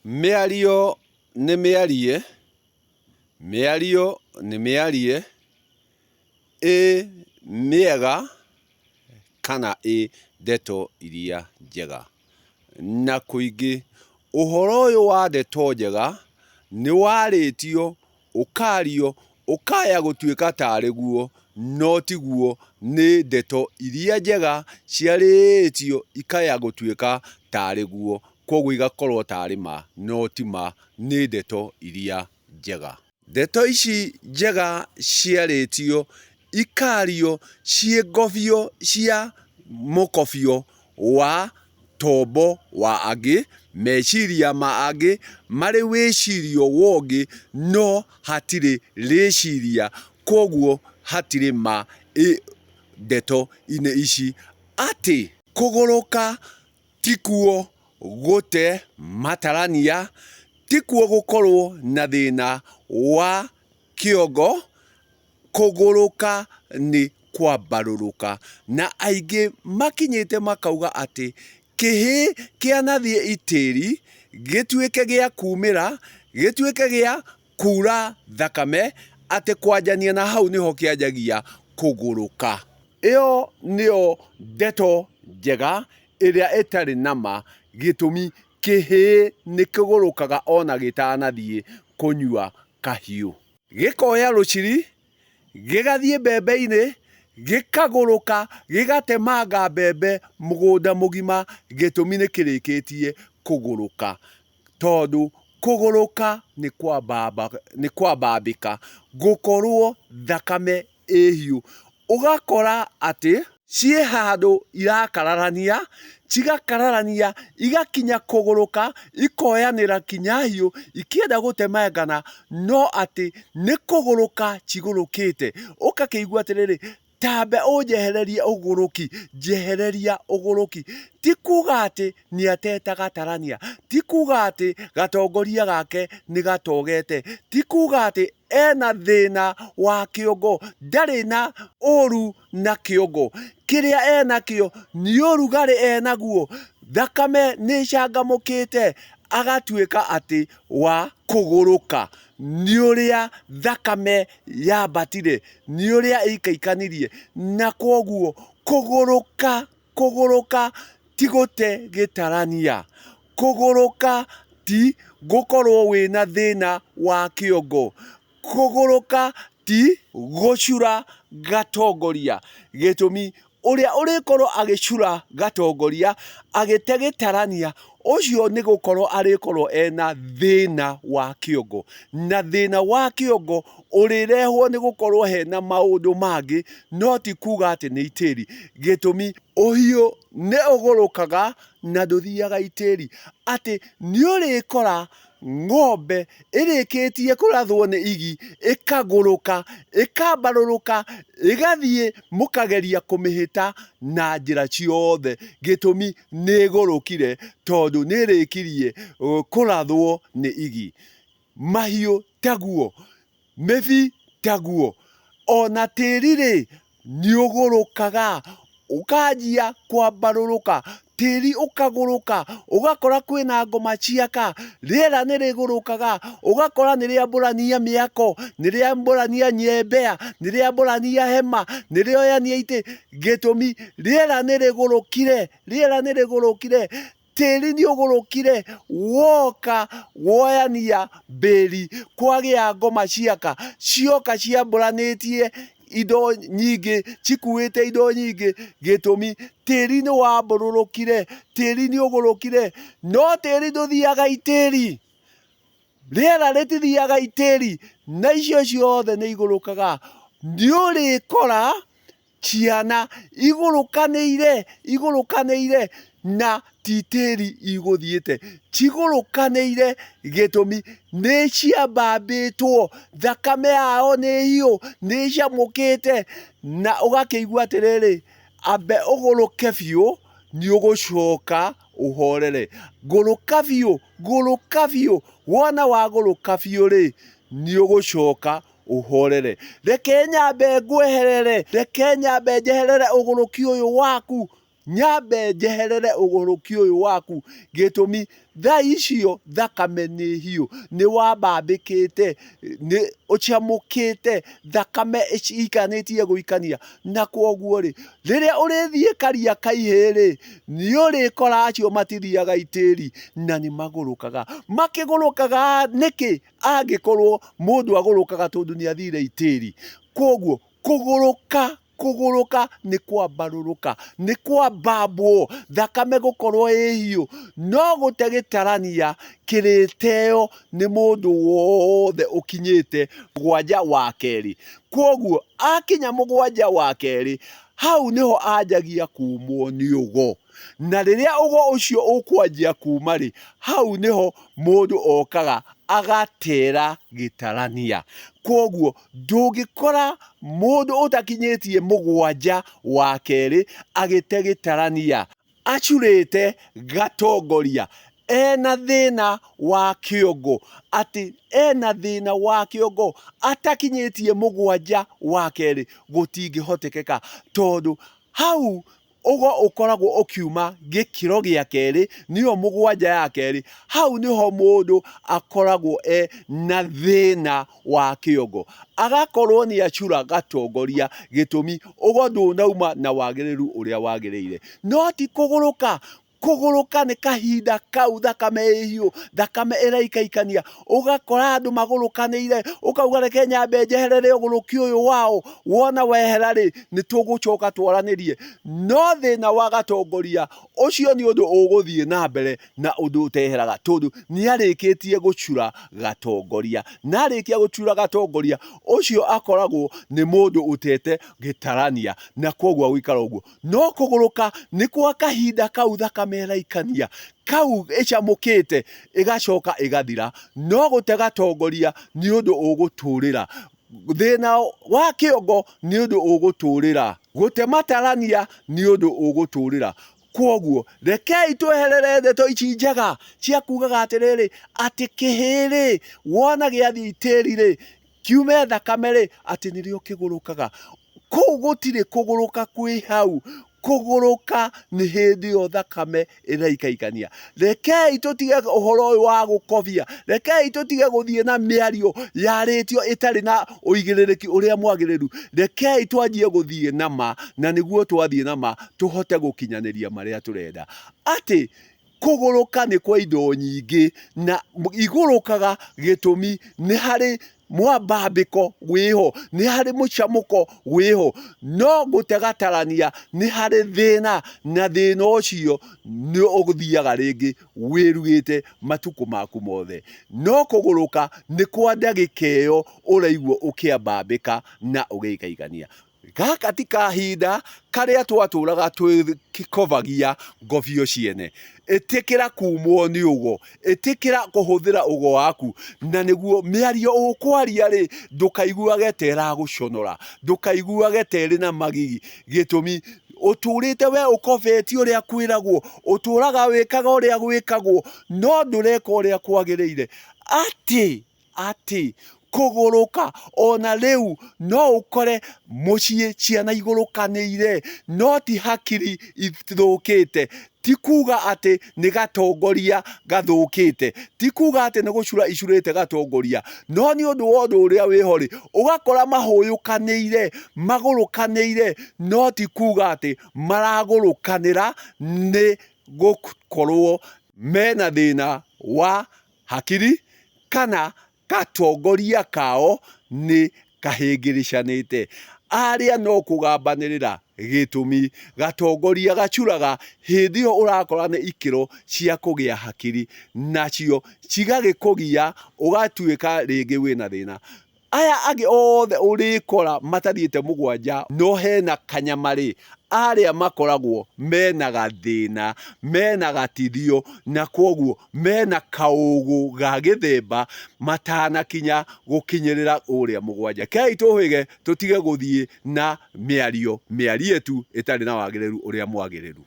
Mĩario nĩ mĩarie, mĩario nĩ mĩarie, ĩ mĩega kana ĩ ndeto iria njega. Na kũingĩ ũhoro ũyũ wa ndeto njega nĩ warĩtio ũkario ũkaya gũtuĩka tarĩ guo, no tiguo. Nĩ ndeto iria njega ciarĩtio ikaya gũtuĩka tarĩ guo, koguo igakorwo tarĩ ma, no ti ma, nĩ ndeto iria njega. Ndeto ici njega ciarĩtio ikario ciĩngobio cia mũkobio wa tombo wa angĩ, meciria ma angĩ marĩ wĩcirio wa ũngĩ, no hatirĩ rĩciria, koguo hatirĩ ma ndeto-inĩ ici. Atĩ kũgũrũka tikuo gũte matarania, tikuo gũkorwo na thĩna wa kĩongo, kũgũrũka nĩ kwambarũrũka. Na aingĩ makinyĩte makauga atĩ kĩhĩ kĩanathiĩ itĩri gĩtuĩke gĩa kumĩra, gĩtuĩke gĩa kura thakame, atĩ kwanjania na hau nĩho kĩanjagia kũgũrũka. Ĩyo nĩyo ndeto njega ĩrĩa ĩtarĩ na ma, gĩtũmi kĩhĩ nĩ kĩgũrũkaga ona gĩtanathiĩ kũnyua kahiũ. Gĩkoya rũciri gĩgathiĩ mbembe-inĩ, gĩkagũrũka gĩgatemanga mbembe mũgũnda mũgima, gĩtũmi nĩ kĩrĩkĩtie kũgũrũka. Tondũ kũgũrũka nĩ kwambambĩka, gũkorwo thakame ĩ hiũ. Ũgakora atĩ ciĩ handũ irakararania, cigakararania, igakinya kũgũrũka, ikoyanĩra kinya hiũ, ikĩenda gũtemangana, no atĩ nĩ kũgũrũka cigũrũkĩte. Ũgakĩigua atĩrĩrĩ, tambe ũnjehererie ũgũrũki, njehereria ũgũrũki. Ti kuga atĩ nĩ atete gatarania, ti kuga atĩ gatongoria gake nĩ gatogete, ti kuga atĩ ena thĩna wa kĩongo, ndarĩ na ũru na kĩongo. Kĩrĩa enakĩo nĩ ũrugarĩ enaguo, thakame nĩ ĩcangamũkĩte, agatuĩka atĩ wa kũgũrũka. Nĩ ũrĩa thakame yambatire, nĩ ũrĩa ĩikaikanirie, na koguo kũgũrũka ti gũte gĩtarania, kũgũrũka ti gũkorwo wĩna thĩna wa kĩongo, kũgũrũka ti gũcura gatongoria. Gĩtũmi ũrĩa ũrĩkorwo agĩcura gatongoria agĩte gĩtarania, ũcio nĩ gũkorwo arĩkorwo ena thĩna wa kĩongo. Na thĩna wa kĩongo ũrĩrehwo nĩ gũkorwo hena maũndũ mangĩ, no ti kuga atĩ nĩ itĩri. Gĩtũmi ũhiũ nĩ ũgũrũkaga na ndũthiaga itĩri. Atĩ nĩ ũrĩkora ng'ombe ĩrĩkĩtie kũrathwo nĩ igi, ĩkagũrũka, ĩkambarũrũka, ĩgathiĩ mũkageria kũmĩhĩta na njĩra ciothe. Gĩtũmi nĩ ĩgũrũkire, tondũ nĩ ĩrĩkirie kũrathwo nĩ igi. Mahiũ taguo, mĩbi taguo, ona tĩri-rĩ nĩ ũgũrũkaga, ũkanjia kwambarũrũka, tĩri ũkagũrũka, ũgakora kwĩna ngoma ciaka, rĩera nĩ rĩgũrũkaga, ũgakora nĩ rĩambũrania mĩako, nĩ rĩambũrania nyembea, nĩ rĩambũrania hema, nĩ rĩoyania itĩ. Gĩtũmi rĩera nĩ rĩgũrũkire, rĩera nĩ rĩgũrũkire, tĩri nĩ ũgũrũkire, woka woyania mbĩri, kwagĩa ngoma ciaka, cioka ciambũranĩtie indo nyingĩ, cikuĩte indo nyingĩ. Gĩtũmi tĩri nĩ wambũrũrũkire, tĩri nĩ ũgũrũkire, no tĩri ndũthiaga itĩri, rĩera rĩtithiaga itĩri, na icio ciothe nĩ igũrũkaga. Nĩ ũrĩkora ciana igũrũkanĩire, na ti tĩri igũthiĩte, cigũrũkanĩire. Gĩtũmi nĩ ciambambĩtwo, thakame yao nĩ hiũ, nĩ icamũkĩte, na ũgakĩigua atĩrĩrĩ, ambe ũgũrũke biũ, nĩ ũgũcoka ũhorere. Ngũrũka biũ, ngũrũka biũ, wona wagũrũka biũ-rĩ, nĩ ũgũcoka ũhorere. Reke nyambe ngweherere, reke nyambe njeherere ũgũrũki ũyũ waku, nyambe njeherere ũgũrũki ũyũ waku gĩtũmi thaa icio thakame nĩ hiũ, nĩ wambambĩkĩte, nĩ ũcamũkĩte, thakame ikanĩtie gũikania, na kwoguo rĩ, rĩrĩa ũrĩthiĩ karia kaihĩ-rĩ, nĩ ũrĩkora acio matithiaga itĩri na nĩ magũrũkaga. Makĩgũrũkaga nĩkĩ? Angĩkorwo mũndũ agũrũkaga tondũ nĩ athire itĩri. Kwoguo kũgũrũka nĩ kwambarũrũka, nĩ kwambambwo, thakame gũkorwo ĩ hiũ, no gũte gĩtarania kĩrĩteo nĩ mũndũ wothe ũkinyĩte mũgwanja wa kerĩ. Kwoguo akinya mũgwanja wa kerĩ, hau nĩho anjagia kumwo nĩ ũgo, na rĩrĩa ũgo ũcio ũkwanjia kuma-rĩ, hau nĩho mũndũ okaga agatera gĩtarania. Kwoguo ndũngĩkora mũndũ ũtakinyĩtie mũgwanja wa kerĩ agĩte gĩtarania acurĩte gatongoria, ena thĩna wa kĩongo, atĩ ena thĩna wa kĩongo atakinyĩtie mũgwanja wa kerĩ, gũtingĩhotekeka, tondũ hau ũgo ũkoragwo ũkiuma gĩkĩro gĩa kerĩ, nĩyo mũgwanja ya kerĩ, hau nĩho mũndũ akoragwo na thĩna wa kĩongo, agakorwo nĩ acura gatongoria gĩtũmi ũgo ndũnauma na wagĩrĩru ũrĩa wagĩrĩire. No ti kũgũrũka. Kũgũrũka nĩ kahinda kau thakame ĩ hiũ, thakame ĩraikaikania, ũgakora andũ magũrũkanĩire, ũkauga reke nyambe njeherere ũgũrũki ũyũ wao, wona wehera-rĩ, nĩ tũgũcoka twaranĩrie. No thĩna wa gatongoria ũcio nĩ ũndũ ũgũthiĩ na mbere na ũndũ ũteheraga, tondũ nĩ arĩkĩtie gũcura gatongoria, na arĩkia gũcura gatongoria, ũcio akoragwo nĩ mũndũ ũtete gĩtarania, na kwoguo gũikara ũguo. No kũgũrũka nĩ kwa kahinda kau thakame ĩraikania, kau ĩcamũkĩte ĩgacoka ĩgathira, no gũte gatongoria nĩ ũndũ ũgũtũrĩra, thĩna wa kĩongo nĩ ũndũ ũgũtũrĩra, gũte matarania nĩ ũndũ ũgũtũrĩra. Kwoguo rekei tweherere ndeto ici njega cia kugaga atĩrĩrĩ, atĩ kĩhĩ-rĩ, wona gĩathiĩ itĩri-rĩ, kiume thakame-rĩ, atĩ nĩrĩo kĩgũrũkaga. Kũu gũtirĩ kũgũrũka kwĩ hau, kũgũrũka nĩ hĩndĩ ĩyo thakame ĩraikaikania. Rekei tũtige ũhoro ũyũ wa gũkobia, rekei tũtige gũthiĩ na mĩario yarĩtio ĩtarĩ na ũigĩrĩrĩki ũrĩa mwagĩrĩru, rekei twanjie gũthiĩ na ma, na nĩguo twathiĩ na ma tũhote gũkinyanĩria marĩa tũrenda. Atĩ kũgũrũka nĩ kwa indo nyingĩ, na igũrũkaga gĩtũmi nĩ harĩ mwambambĩko wĩho, nĩ harĩ mũcamũko wĩho, no gũte gatarania nĩ harĩ thĩna, na thĩna ũcio nĩ ũgũthiaga rĩngĩ wĩrugĩte matukũ maku mothe. No kũgũrũka nĩ kwa ndagĩka ĩyo ũraigua ũkĩambambĩka na ũgĩikaikania. Gaka ti kahinda karĩa twatũraga twĩkovagia ngobio ciene. Ĩtĩkĩra kumwo nĩ ũgo, ĩtĩkĩra kũhũthĩra ũgo waku, na nĩguo mĩario ũkwaria-rĩ, ndũkaiguage ta ĩragũconora, ndũkaiguage ta ĩrĩ na magigi, gĩtũmi ũtũrĩte we ũkobetio ũrĩa kwĩragwo, ũtũraga wĩkaga ũrĩa gwĩkagwo, no ndũreka ũrĩa kwagĩrĩire. Atĩ kũgũrũka ona rĩu no ũkore mũciĩ ciana igũrũkanĩire, no ti hakiri ithũkĩte, ti kuga atĩ nĩ gatongoria gathũkĩte, ti kuga atĩ nĩ gũcura icurĩte gatongoria, no nĩ ũndũ wa ũndũ ũrĩa wĩho-rĩ, ũgakora mahũyũkanĩire, magũrũkanĩire, no ti kuga atĩ maragũrũkanĩra nĩ gũkorwo mena thĩna wa hakiri, kana gatongoria kao nĩ kahĩngĩrĩcanĩte. Arĩa no kũgambanĩrĩra, gĩtũmi gatongoria gacuraga hĩndĩ ĩyo ũrakora nĩ ikĩro cia kũgĩa hakiri, nacio cigagĩkũgia ũgatuĩka rĩngĩ wĩna thĩna. Aya angĩ othe ũrĩkora matathiĩte mũgwanja no hena kanyama-rĩ, arĩa makoragwo mena gathĩna, mena gatithio, na kwoguo mena kaũgũ ga gĩthemba matanakinya gũkinyĩrĩra ũrĩa mũgwanja. Rekei tũhĩge tũtige gũthiĩ na mĩario mĩarietu ĩtarĩ na wagĩrĩru ũrĩa mwagĩrĩru.